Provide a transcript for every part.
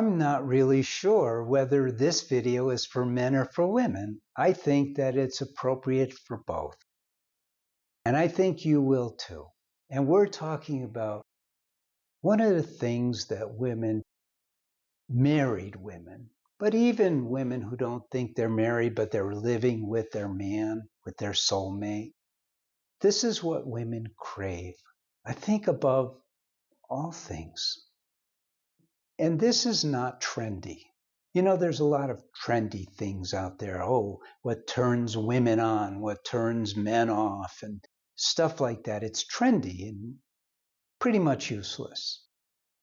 I'm not really sure whether this video is for men or for women. I think that it's appropriate for both. And I think you will too. And we're talking about one of the things that women, married women, but even women who don't think they're married, but they're living with their man, with their soulmate. This is what women crave, I think, above all things. And this is not trendy. You know, there's a lot of trendy things out there. Oh, what turns women on, what turns men off, and stuff like that. It's trendy and pretty much useless.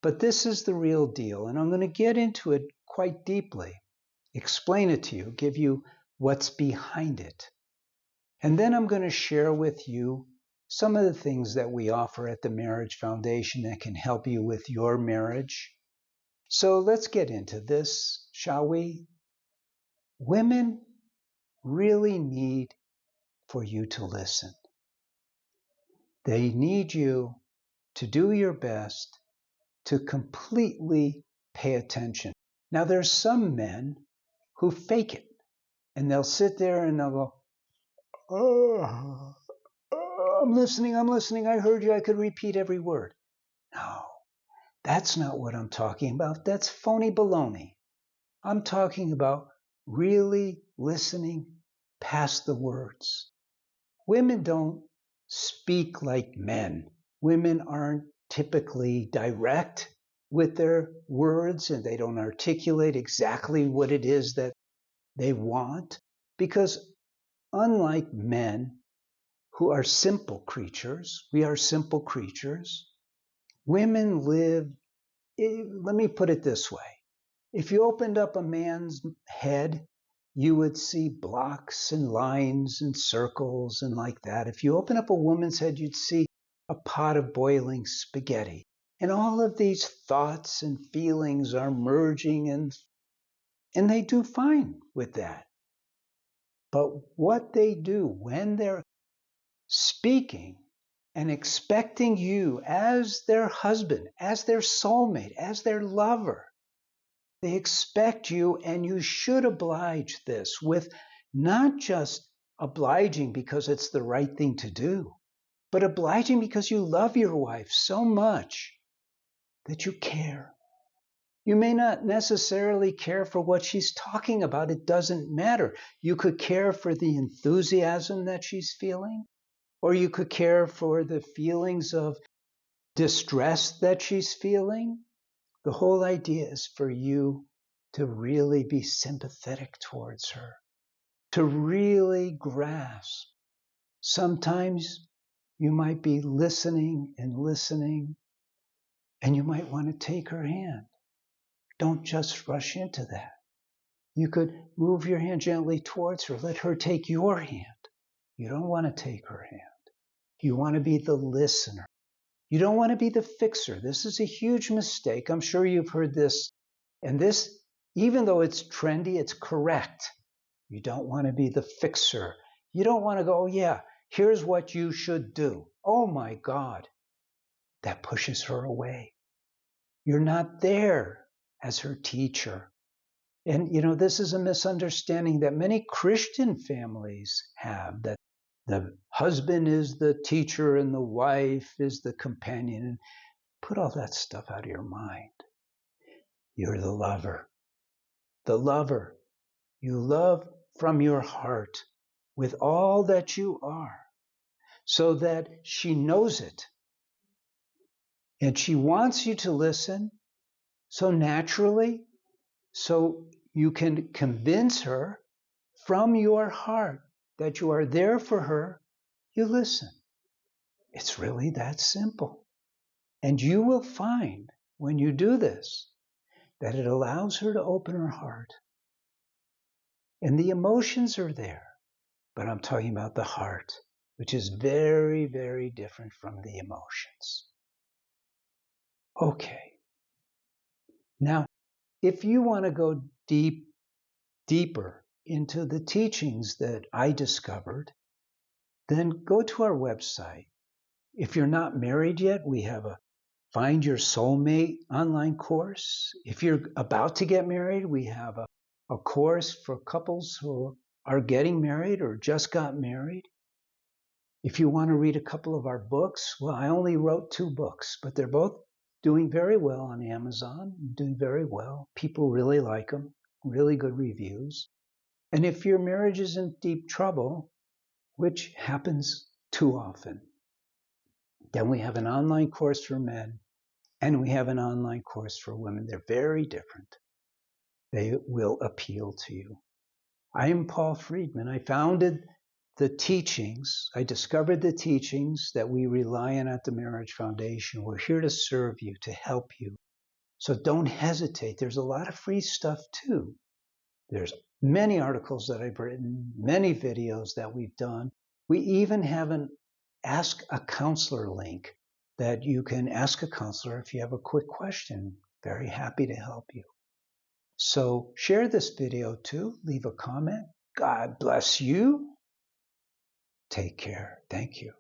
But this is the real deal, and I'm going to get into it quite deeply, explain it to you, give you what's behind it. And then I'm going to share with you some of the things that we offer at the Marriage Foundation that can help you with your marriage. So let's get into this, shall we? Women really need for you to listen. They need you to do your best to completely pay attention. Now, there's some men who fake it, and they'll sit there and they'll go, oh, I'm listening, I heard you, I could repeat every word. No, that's not what I'm talking about. That's phony baloney. I'm talking about really listening past the words. Women don't speak like men. Women aren't typically direct with their words, and they don't articulate exactly what it is that they want, because unlike men who are simple creatures, we are simple creatures, women live, let me put it this way. If you opened up a man's head, you would see blocks and lines and circles and like that. If you open up a woman's head, you'd see a pot of boiling spaghetti. And all of these thoughts and feelings are merging, and they do fine with that. But what they do when they're speaking and expecting you as their husband, as their soulmate, as their lover, they expect you, and you should oblige this with not just obliging because it's the right thing to do, but obliging because you love your wife so much that you care. You may not necessarily care for what she's talking about. It doesn't matter. You could care for the enthusiasm that she's feeling, or you could care for the feelings of distress that she's feeling. The whole idea is for you to really be sympathetic towards her, to really grasp. Sometimes you might be listening, and you might want to take her hand. Don't just rush into that. You could move your hand gently towards her. Let her take your hand. You don't want to take her hand. You want to be the listener. You don't want to be the fixer. This is a huge mistake. I'm sure you've heard this. And this, even though it's trendy, it's correct. You don't want to be the fixer. You don't want to go, oh yeah, here's what you should do. Oh my God. That pushes her away. You're not there as her teacher. And you know, this is a misunderstanding that many Christian families have, that the husband is the teacher and the wife is the companion. And put all that stuff out of your mind. You're the lover. The lover. You love from your heart with all that you are, so that she knows it. And she wants you to listen so naturally, so you can convince her from your heart that you are there for her. You listen. It's really that simple. And you will find when you do this that it allows her to open her heart. And the emotions are there, but I'm talking about the heart, which is very, very different from the emotions. Okay. Now, if you want to go deeper into the teachings that I discovered, then go to our website. If you're not married yet, we have a Find Your Soulmate online course. If you're about to get married, we have a course for couples who are getting married or just got married. If you want to read a couple of our books, well, I only wrote 2 books, but they're both doing very well on Amazon, doing very well. People really like them, really good reviews. And if your marriage is in deep trouble, which happens too often, then we have an online course for men and we have an online course for women. They're very different. They will appeal to you. I am Paul Friedman. I founded the teachings. I discovered the teachings that we rely on at the Marriage Foundation. We're here to serve you, to help you. So don't hesitate. There's a lot of free stuff too. There's many articles that I've written, many videos that we've done. We even have an Ask a Counselor link that you can ask a counselor if you have a quick question. Very happy to help you. So share this video too. Leave a comment. God bless you. Take care. Thank you.